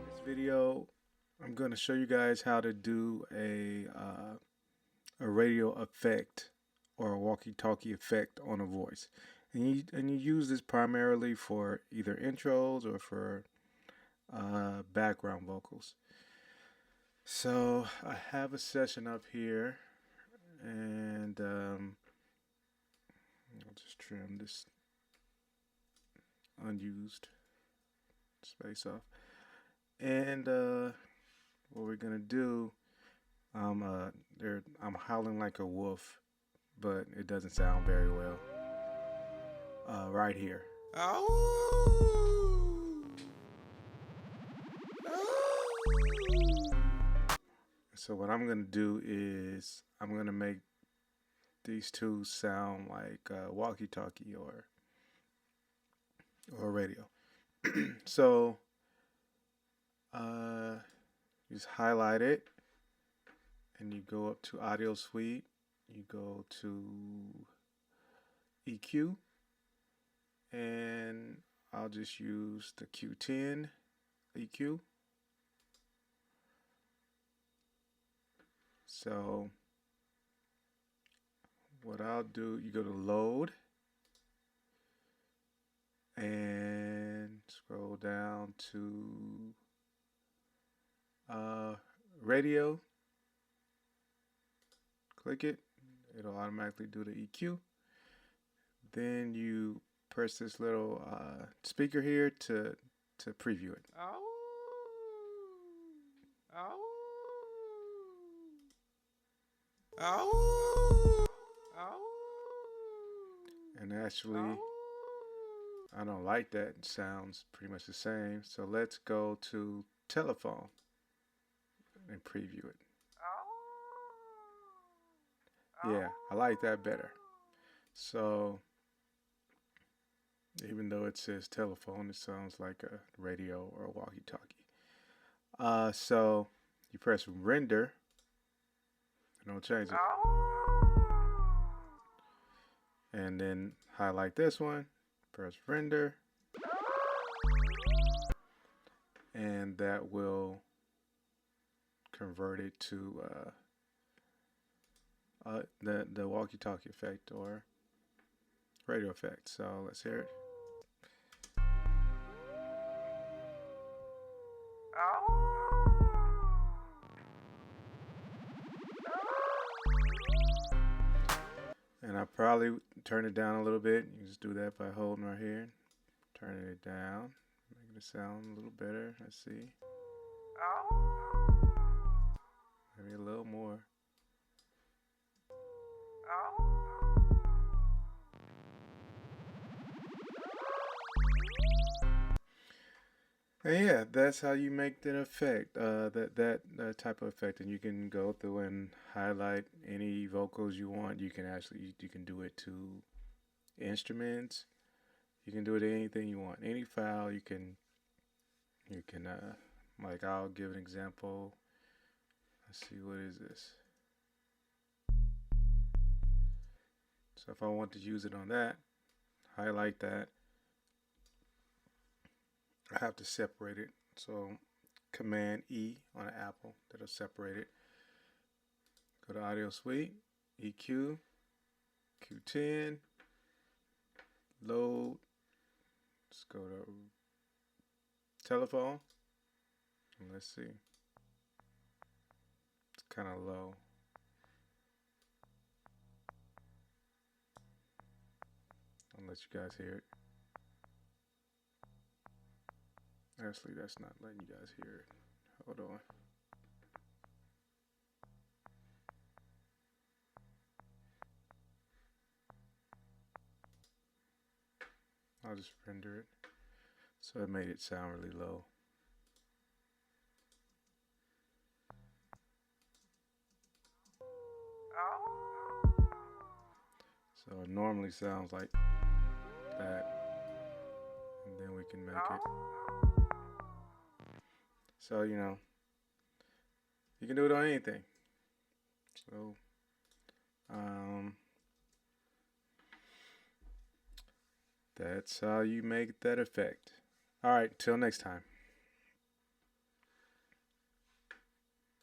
This video, I'm going to show you guys how to do a radio effect or a walkie-talkie effect on a voice, and you use this primarily for either intros or for background vocals. So I have a session up here, and I'll just trim this unused space off. And what we're gonna do, I'm howling like a wolf, but it doesn't sound very well. Right here. So what I'm gonna do is I'm gonna make these two sound like walkie-talkie or radio. So you just highlight it, and you go up to Audio Suite. You go to EQ, and I'll just use the Q10 EQ. So what I'll do, you go to Load and scroll down to Radio. Click it. It'll automatically do the EQ. Then you press this little speaker here to preview it. And actually, I don't like that. It sounds pretty much the same. So let's go to telephone and preview it. Yeah, I like that better. So even though it says telephone, it sounds like a radio or a walkie-talkie. So you press render, and it'll change it. And then highlight this one, press render, and that will convert it to the walkie-talkie effect or radio effect. So let's hear it. And I probably turn it down a little bit. You just do that by holding right here, turning it down, making it sound a little better. Let's see. Maybe a little more. And yeah, that's how you make that effect, that type of effect. And you can go through and highlight any vocals you want. You can do it to instruments. You can do it to anything you want, any file. You can like, I'll give an example. Let's see, what is this? So if I want to use it on that, highlight that. I have to separate it. So Command E on an Apple, that'll separate it. Go to Audio Suite, EQ, Q10, load. Let's go to telephone, and let's see. It's kind of low. I'll let you guys hear it. Actually, that's not letting you guys hear it. Hold on. I'll just render it. So it made it sound really low. So it normally sounds like that. And then we can make it. So, you know, you can do it on anything. So, That's how you make that effect. All right, till next time.